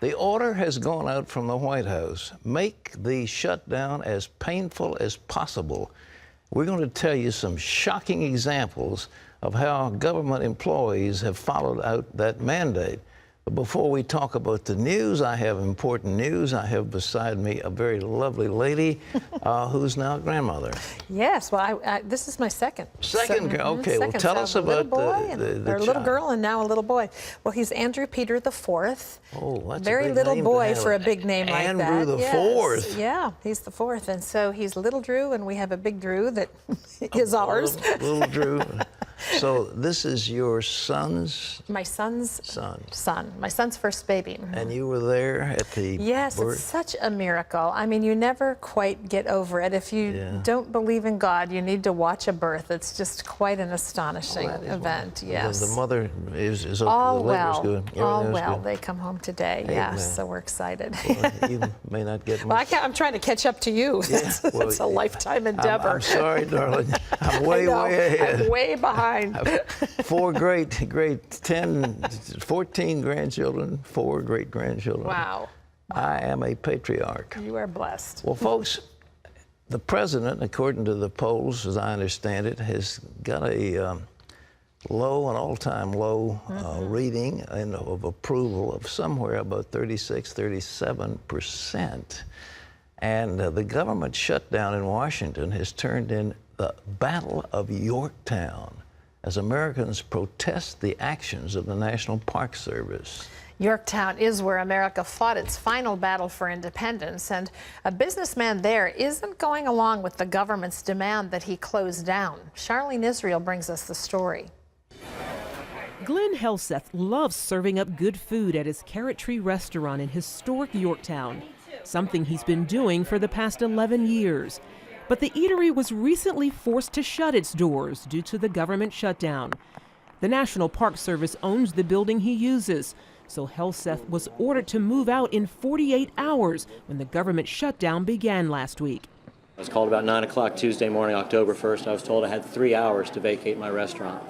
The order has gone out from the White House. Make the shutdown as painful as possible. We're going to tell you some shocking examples of how government employees have followed out that mandate. But before we talk about the news, I have important news. I have beside me a very lovely lady who's now a grandmother. Yes, well, this is my second. Second girl, okay. Well, tell us about the little girl and now a little boy. Well, he's Andrew Peter the Fourth. Oh, that's very a big little name boy for a big name like that. Andrew the Fourth. Yeah, he's the fourth, and so he's little Drew, and we have a big Drew that is ours. Little Drew. So this is your son's? My son's son. My son's first baby. And you were there at the Yes, birth? it's such a miracle. I mean, you never quite get over it. If you don't believe in God, you need to watch a birth. It's just quite an astonishing event. Wonderful. Yes. The mother is okay. All the labor's well. good. All well. Good. They come home today. Amen. Yes, so we're excited. Well, you may not get much. Well, I'm trying to catch up to you. Yeah, well, it's a lifetime endeavor. I'm sorry, darling. I'm way ahead. I'm way behind. 4 great 14 grandchildren, 4 great-grandchildren. Wow. I am a patriarch. You are blessed. Well, folks, the president, according to the polls, as I understand it, has got a an all-time low reading of approval of somewhere about 36–37%. And the government shutdown in Washington has turned in the Battle of Yorktown as Americans protest the actions of the National Park Service. Yorktown is where America fought its final battle for independence, and a businessman there isn't going along with the government's demand that he close down. Charlene Israel brings us the story. Glenn Helseth loves serving up good food at his Carrot Tree restaurant in historic Yorktown, something he's been doing for the past 11 years. But the eatery was recently forced to shut its doors due to the government shutdown. The National Park Service owns the building he uses, so Helseth was ordered to move out in 48 hours when the government shutdown began last week. I was called about 9 o'clock Tuesday morning, October 1st. I was told I had 3 hours to vacate my restaurant.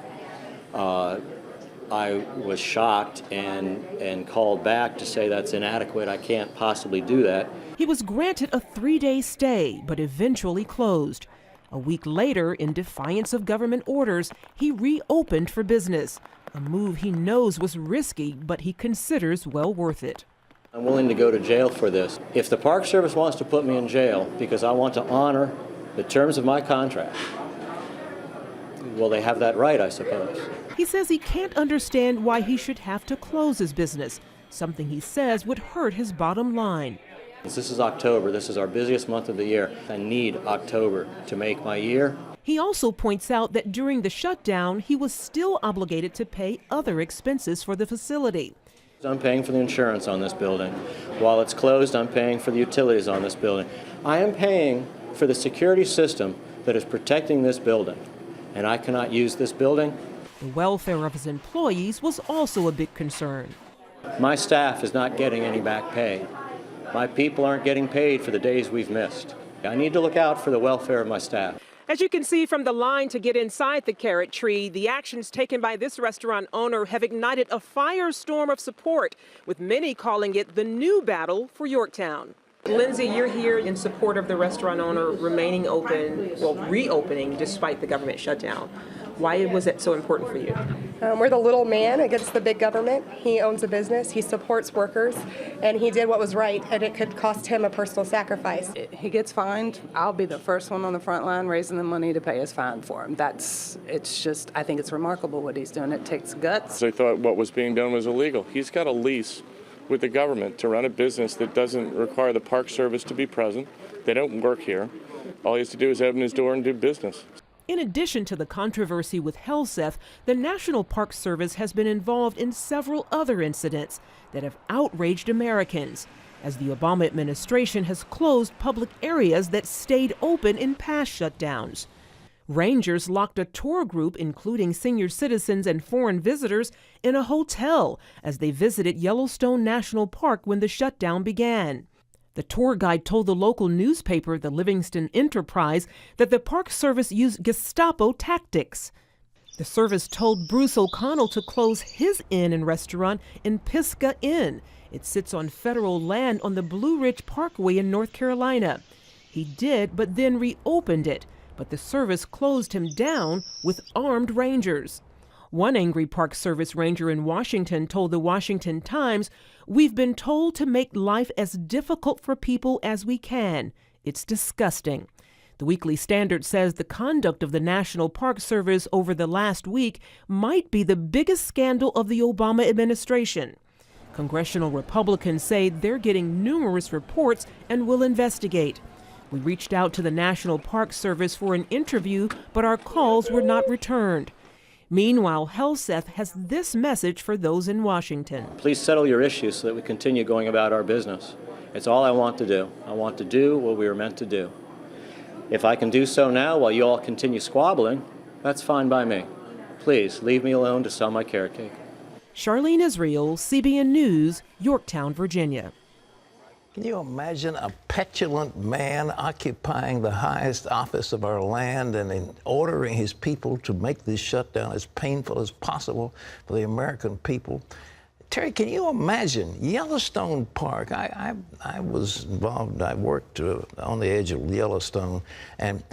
I was shocked and called back to say that's inadequate. I can't possibly do that. He was granted a 3-day stay, but eventually closed. A week later, in defiance of government orders, he reopened for business, a move he knows was risky, but he considers well worth it. I'm willing to go to jail for this. If the Park Service wants to put me in jail because I want to honor the terms of my contract, well, they have that right, I suppose. He says he can't understand why he should have to close his business, something he says would hurt his bottom line. This is October. This is our busiest month of the year. I need October to make my year. He also points out that during the shutdown, he was still obligated to pay other expenses for the facility. I'm paying for the insurance on this building. While it's closed, I'm paying for the utilities on this building. I am paying for the security system that is protecting this building, and I cannot use this building. The welfare of his employees was also a big concern. My staff is not getting any back pay. My people aren't getting paid for the days we've missed. I need to look out for the welfare of my staff. As you can see from the line to get inside the Carrot Tree, the actions taken by this restaurant owner have ignited a firestorm of support, with many calling it the new battle for Yorktown. Lindsay, you're here in support of the restaurant owner remaining open, well, reopening despite the government shutdown. Why was it so important for you? We're the little man against the big government. He owns a business, he supports workers, and he did what was right, and it could cost him a personal sacrifice. He gets fined. I'll be the first one on the front line raising the money to pay his fine for him. I think it's remarkable what he's doing. It takes guts. They thought what was being done was illegal. He's got a lease with the government to run a business that doesn't require the Park Service to be present. They don't work here. All he has to do is open his door and do business. In addition to the controversy with Helseth, the National Park Service has been involved in several other incidents that have outraged Americans, as the Obama administration has closed public areas that stayed open in past shutdowns. Rangers locked a tour group, including senior citizens and foreign visitors, in a hotel as they visited Yellowstone National Park when the shutdown began. The tour guide told the local newspaper, the Livingston Enterprise, that the Park Service used Gestapo tactics. The service told Bruce O'Connell to close his inn and restaurant in Pisgah Inn It sits on federal land on the Blue Ridge Parkway in North Carolina. He did, but then reopened it. But the service closed him down with armed rangers. One angry Park Service ranger in Washington told the Washington Times, "We've been told to make life as difficult for people as we can. It's disgusting." The Weekly Standard says the conduct of the National Park Service over the last week might be the biggest scandal of the Obama administration. Congressional Republicans say they're getting numerous reports and will investigate. We reached out to the National Park Service for an interview, but our calls were not returned. Meanwhile, Helseth has this message for those in Washington. Please settle your issues so that we continue going about our business. It's all I want to do. I want to do what we were meant to do. If I can do so now while you all continue squabbling, that's fine by me. Please leave me alone to sell my carrot cake. Charlene Israel, CBN News, Yorktown, Virginia. Can you imagine a petulant man occupying the highest office of our land and in ordering his people to make this shutdown as painful as possible for the American people? Terry, can you imagine Yellowstone Park? I was involved, I worked on the edge of Yellowstone, and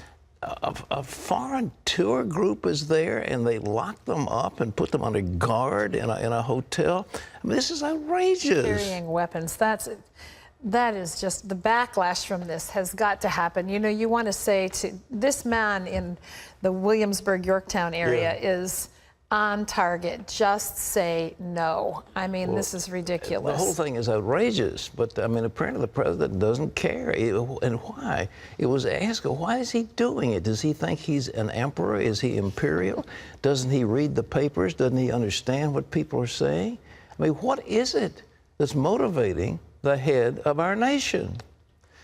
a foreign tour group is there, and they lock them up and put them under guard in a hotel. I mean, this is outrageous. Carrying weapons, that is just, the backlash from this has got to happen. You know, you want to say to this man in the Williamsburg, Yorktown area is on target. Just say no. I mean, well, this is ridiculous. The whole thing is outrageous, but I mean, apparently the president doesn't care. And why? It was asked, why is he doing it? Does he think he's an emperor? Is he imperial? Doesn't he read the papers? Doesn't he understand what people are saying? I mean, what is it that's motivating the head of our nation?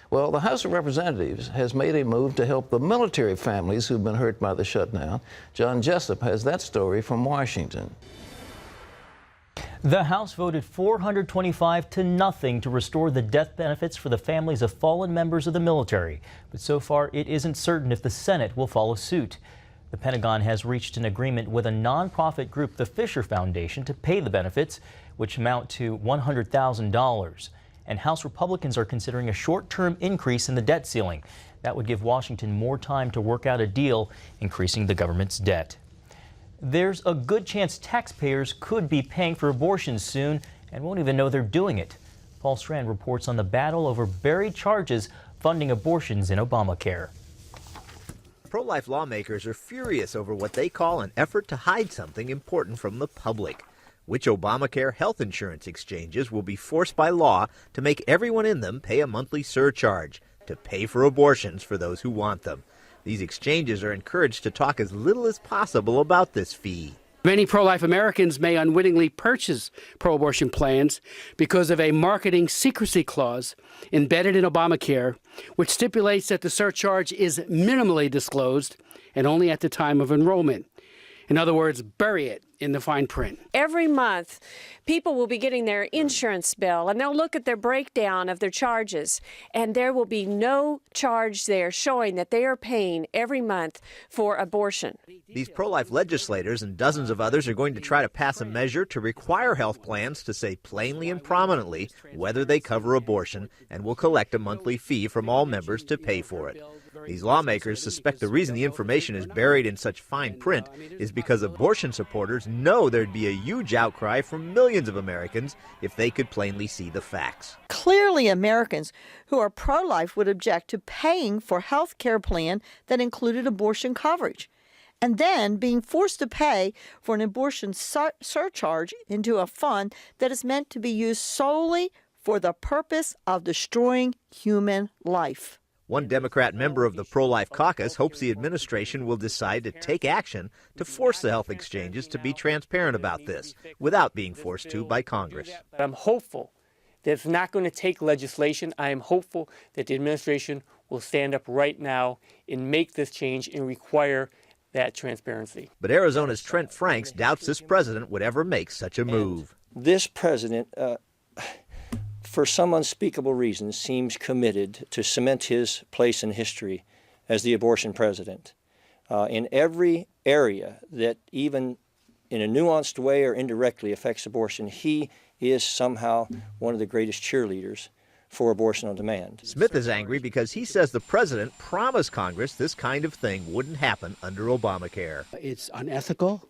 Well, the House of Representatives has made a move to help the military families who've been hurt by the shutdown. John Jessup has that story from Washington. The House voted 425 to nothing to restore the death benefits for the families of fallen members of the military. But so far, it isn't certain if the Senate will follow suit. The Pentagon has reached an agreement with a nonprofit group, the Fisher Foundation, to pay the benefits, which amount to $100,000. And House Republicans are considering a short-term increase in the debt ceiling. That would give Washington more time to work out a deal, increasing the government's debt. There's a good chance taxpayers could be paying for abortions soon and won't even know they're doing it. Paul Strand reports on the battle over buried charges funding abortions in Obamacare. Pro-life lawmakers are furious over what they call an effort to hide something important from the public. Which Obamacare health insurance exchanges will be forced by law to make everyone in them pay a monthly surcharge to pay for abortions for those who want them. These exchanges are encouraged to talk as little as possible about this fee. Many pro-life Americans may unwittingly purchase pro-abortion plans because of a marketing secrecy clause embedded in Obamacare, which stipulates that the surcharge is minimally disclosed and only at the time of enrollment. In other words, bury it in the fine print. Every month, people will be getting their insurance bill, and they'll look at their breakdown of their charges, and there will be no charge there showing that they are paying every month for abortion. These pro-life legislators and dozens of others are going to try to pass a measure to require health plans to say plainly and prominently whether they cover abortion and will collect a monthly fee from all members to pay for it. These lawmakers suspect the reason the information is buried in such fine print is because abortion supporters know there'd be a huge outcry from millions of Americans if they could plainly see the facts. Clearly, Americans who are pro-life would object to paying for a health care plan that included abortion coverage, and then being forced to pay for an abortion surcharge into a fund that is meant to be used solely for the purpose of destroying human life. One Democrat member of the pro-life caucus hopes the administration will decide to take action to force the health exchanges to be transparent about this without being forced to by Congress. I'm hopeful that it's not going to take legislation. I am hopeful that the administration will stand up right now and make this change and require that transparency. But Arizona's Trent Franks doubts this president would ever make such a move. This president, for some unspeakable reason, seems committed to cement his place in history as the abortion president. In every area that even in a nuanced way or indirectly affects abortion, he is somehow one of the greatest cheerleaders for abortion on demand. Smith is angry because he says the president promised Congress this kind of thing wouldn't happen under Obamacare. It's unethical,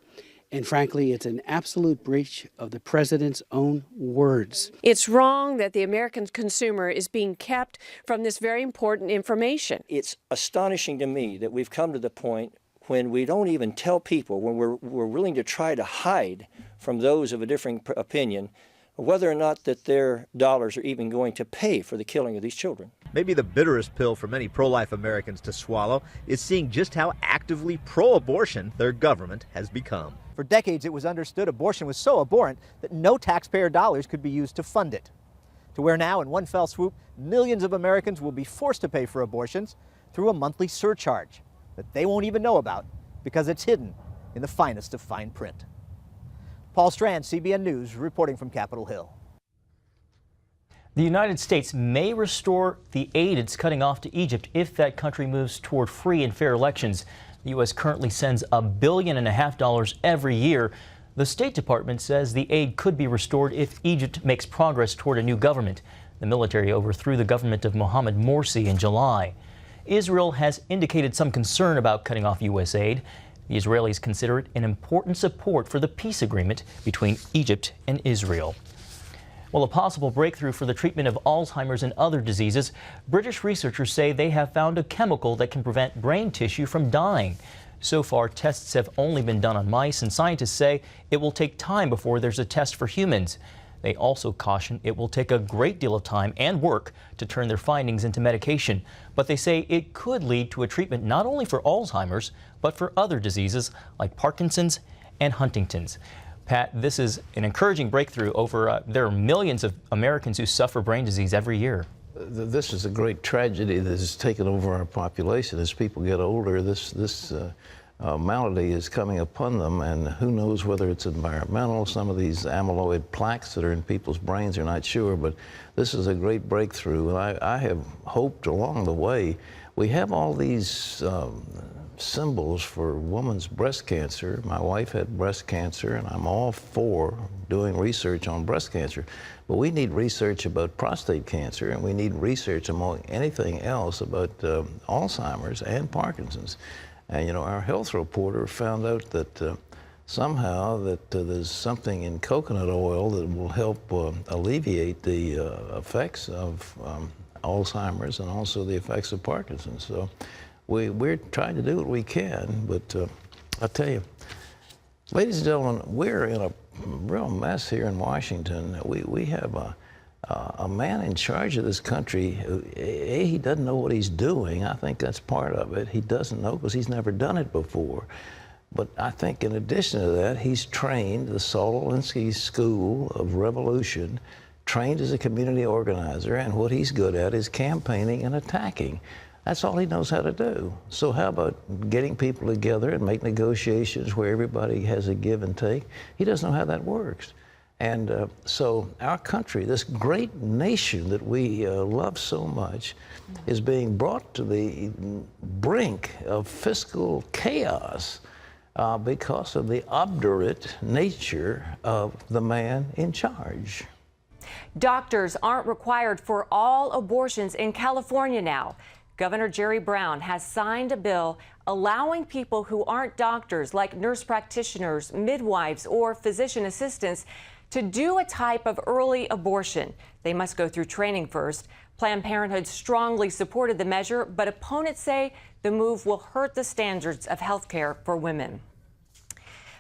and frankly, it's an absolute breach of the president's own words. It's wrong that the American consumer is being kept from this very important information. It's astonishing to me that we've come to the point when we don't even tell people, when we're willing to try to hide from those of a differing opinion, whether or not that their dollars are even going to pay for the killing of these children. Maybe the bitterest pill for many pro-life Americans to swallow is seeing just how actively pro-abortion their government has become. For decades, it was understood abortion was so abhorrent that no taxpayer dollars could be used to fund it. To where now, in one fell swoop, millions of Americans will be forced to pay for abortions through a monthly surcharge that they won't even know about because it's hidden in the finest of fine print. Paul Strand, CBN News, reporting from Capitol Hill. The United States may restore the aid it's cutting off to Egypt if that country moves toward free and fair elections. The U.S. currently sends $1.5 billion every year. The State Department says the aid could be restored if Egypt makes progress toward a new government. The military overthrew the government of Mohamed Morsi in July. Israel has indicated some concern about cutting off U.S. aid. The Israelis consider it an important support for the peace agreement between Egypt and Israel. Well, a possible breakthrough for the treatment of Alzheimer's and other diseases, British researchers say they have found a chemical that can prevent brain tissue from dying. So far, tests have only been done on mice, and scientists say it will take time before there's a test for humans. They also caution it will take a great deal of time and work to turn their findings into medication. But they say it could lead to a treatment not only for Alzheimer's, but for other diseases like Parkinson's and Huntington's. Pat, this is an encouraging breakthrough. There are millions of Americans who suffer brain disease every year. This is a great tragedy that has taken over our population. As people get older, this malady is coming upon them, and who knows whether it's environmental. Some of these amyloid plaques that are in people's brains are not sure, but this is a great breakthrough. And I have hoped along the way. We have all these symbols for women's breast cancer. My wife had breast cancer, and I'm all for doing research on breast cancer. But we need research about prostate cancer, and we need research among anything else about Alzheimer's and Parkinson's. And you know, our health reporter found out that somehow that there's something in coconut oil that will help alleviate the effects of Alzheimer's and also the effects of Parkinson's. So we're trying to do what we can, but I'll tell you, ladies and gentlemen, we're in a real mess here in Washington. We have a man in charge of this country who, he doesn't know what he's doing. I think that's part of it. He doesn't know because he's never done it before. But I think in addition to that, he's trained the Saul Alinsky School of Revolution, trained as a community organizer, and what he's good at is campaigning and attacking. That's all he knows how to do. So how about getting people together and make negotiations where everybody has a give and take? He doesn't know how that works. And so our country, this great nation that we love so much, is being brought to the brink of fiscal chaos because of the obdurate nature of the man in charge. Doctors aren't required for all abortions in California now. Governor Jerry Brown has signed a bill allowing people who aren't doctors, like nurse practitioners, midwives, or physician assistants, to do a type of early abortion. They must go through training first. Planned Parenthood strongly supported the measure, but opponents say the move will hurt the standards of health care for women.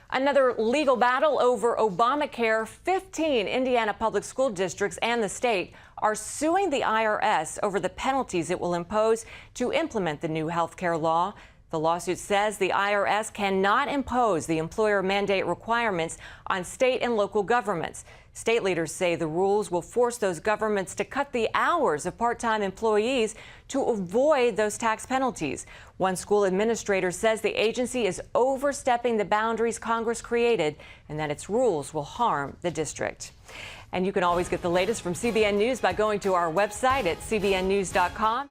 Another legal battle over Obamacare. 15 Indiana public school districts and the state are suing the IRS over the penalties it will impose to implement the new health care law. The lawsuit says the IRS cannot impose the employer mandate requirements on state and local governments. State leaders say the rules will force those governments to cut the hours of part-time employees to avoid those tax penalties. One school administrator says the agency is overstepping the boundaries Congress created and that its rules will harm the district. And you can always get the latest from CBN News by going to our website at cbnnews.com.